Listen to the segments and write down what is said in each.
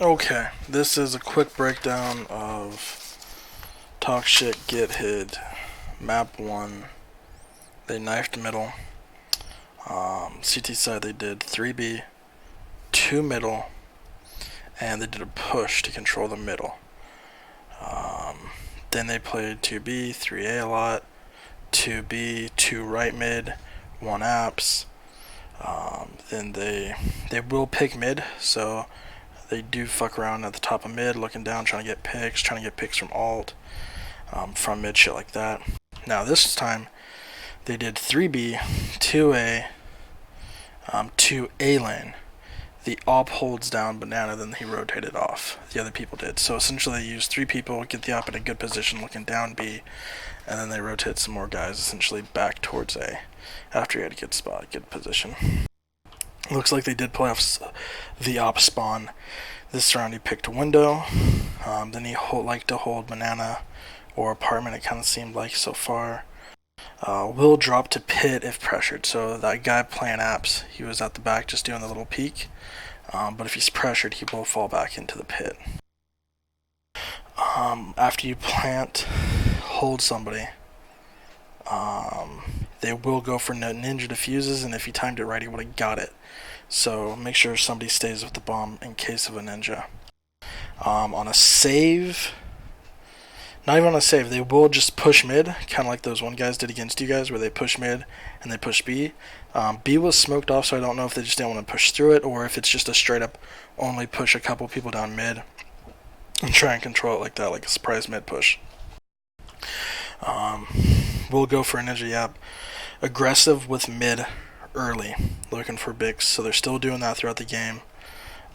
Okay, this is a quick breakdown of Talk Shit Get Hid. Map 1, they knifed middle. CT side they did 3B, 2 middle, and they did a push to control the middle. Then they played 2B, 3A a lot, 2B, 2 right mid, 1 apps. Then they will pick mid, so they do fuck around at the top of mid, looking down, trying to get picks from alt, from mid, shit like that. Now this time, they did 3B, 2A, 2A lane. The op holds down banana, then he rotated off. The other people did. So essentially they used 3 people, get the op in a good position looking down B, and then they rotate some more guys essentially back towards A after he had a good spot, good position. Looks like they did play off the op spawn. This round he picked window. Then he liked to hold banana or apartment, it kind of seemed like so far. Will drop to pit if pressured. So that guy playing apps, he was at the back just doing the little peek. But if he's pressured, he will fall back into the pit. After you plant, hold somebody. They will go for ninja diffuses, and if you timed it right, he would have got it. So make sure somebody stays with the bomb in case of a ninja. On a save, not even on a save, they will just push mid, kind of like those one guys did against you guys, where they push mid and they push B. B was smoked off, so I don't know if they just didn't want to push through it, or if it's just a straight up only push a couple people down mid and try and control it like that, like a surprise mid push. We'll go for a ninja yap. Aggressive with mid early, looking for bigs, so they're still doing that throughout the game.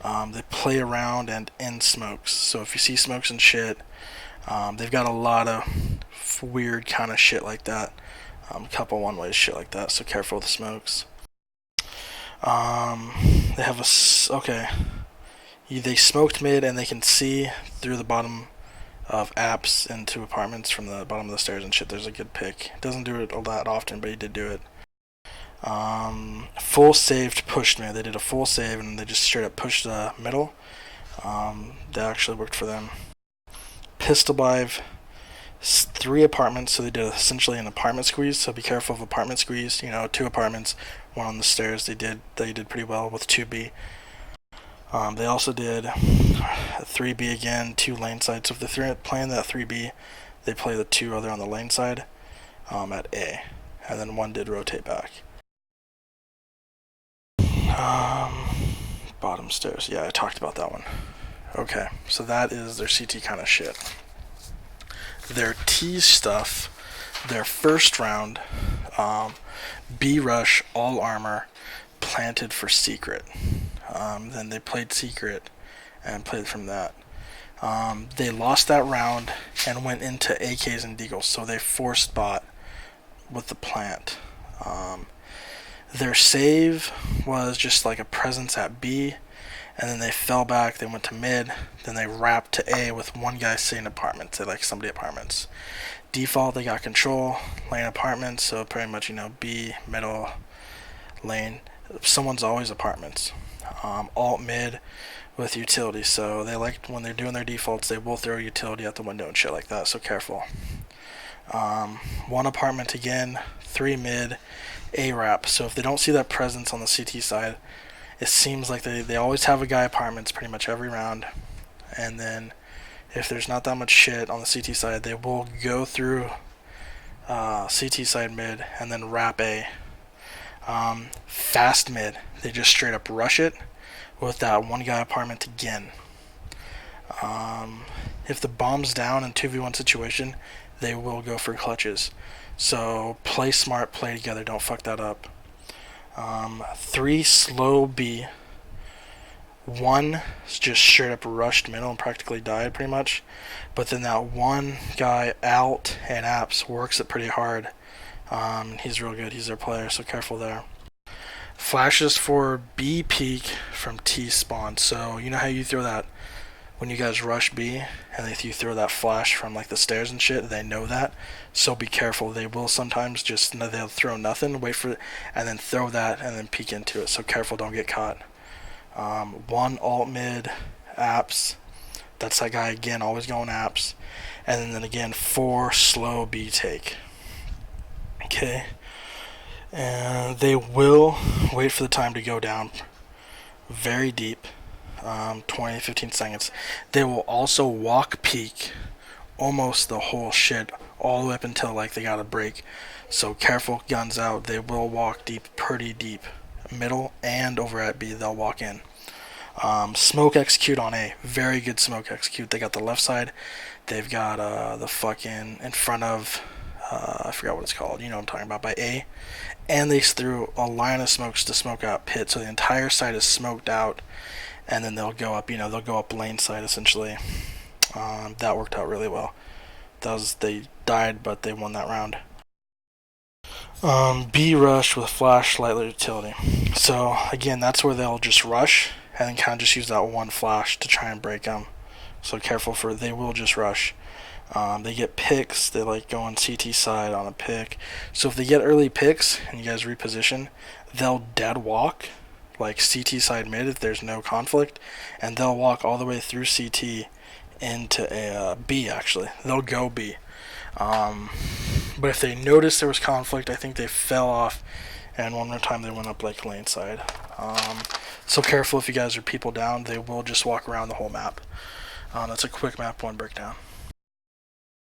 They play around and in smokes, so if you see smokes and shit, they've got a lot of weird kind of shit like that. A couple one-ways shit like that, so careful with the smokes. They have they smoked mid and they can see through the bottom of apps into apartments from the bottom of the stairs and shit. There's a good pick. Doesn't do it a lot often, but he did do it. Full saved pushed mid. They did a full save and they just straight up pushed the middle. That actually worked for them. Pistol dive, 3 apartments, so they did essentially an apartment squeeze, so be careful of apartment squeeze. 2 apartments, 1 on the stairs. They did pretty well with 2B. They also did 3B again, 2 lane sides. So if they're playing that 3B, they play the 2 other on the lane side at A, and then 1 did rotate back. Bottom stairs, yeah, I talked about that one. Okay, so that is their CT kind of shit. Their T stuff, their first round, B rush, all armor, planted for secret. Then they played secret and played from that. They lost that round and went into AKs and deagles, so they forced bot with the plant. Their save was just like a presence at B, and then they fell back, they went to mid, then they wrapped to A with 1 guy sitting apartments. They like somebody apartments. Default, they got control, lane apartments, so pretty much, B, middle, lane. Someone's always apartments. Alt mid with utility, so they like when they're doing their defaults, they will throw utility out the window and shit like that, so careful. 1 apartment again, 3 mid, A wrap. So if they don't see that presence on the CT side, it seems like they always have a guy apartments pretty much every round. And then if there's not that much shit on the CT side, they will go through CT side mid and then wrap A. Fast mid, they just straight up rush it with that 1 guy apartment again. If the bomb's down in 2v1 situation, they will go for clutches. So play smart, play together, don't fuck that up. 3 slow B. 1 just straight up rushed middle and practically died pretty much. But then that 1 guy out and apps works it pretty hard. He's real good, he's their player, so careful there. Flashes for B peak from T spawn. So you know how you throw that when you guys rush B and if you throw that flash from like the stairs and shit, they know that, so be careful. They will sometimes just, they'll throw nothing, wait for it, and then throw that and then peek into it, so careful, don't get caught. 1 alt mid apps. That's that guy again, always going apps. And then again, 4 slow B take. Okay. And they will wait for the time to go down very deep, 20, 15 seconds. They will also walk peak almost the whole shit, all the way up until like they got a break. So careful, guns out. They will walk deep, pretty deep. Middle and over at B, they'll walk in. Smoke execute on A. Very good smoke execute. They got the left side. They've got the fucking in front of, I forgot what it's called. You know what I'm talking about, by A. And they threw a line of smokes to smoke out pit. So the entire side is smoked out. And then they'll go up, they'll go up lane side essentially. That worked out really well. They died, but they won that round. B rush with flash, light utility. So again, that's where they'll just rush and then kind of just use that one flash to try and break them. So careful they will just rush. They get picks. They like go on CT side on a pick. So if they get early picks and you guys reposition, they'll dead walk like CT side mid if there's no conflict, and they'll walk all the way through CT into a B. Actually, they'll go B. But if they noticed there was conflict, I think they fell off, and one more time they went up like lane side. So careful if you guys are people down. They will just walk around the whole map. That's a quick map 1 breakdown.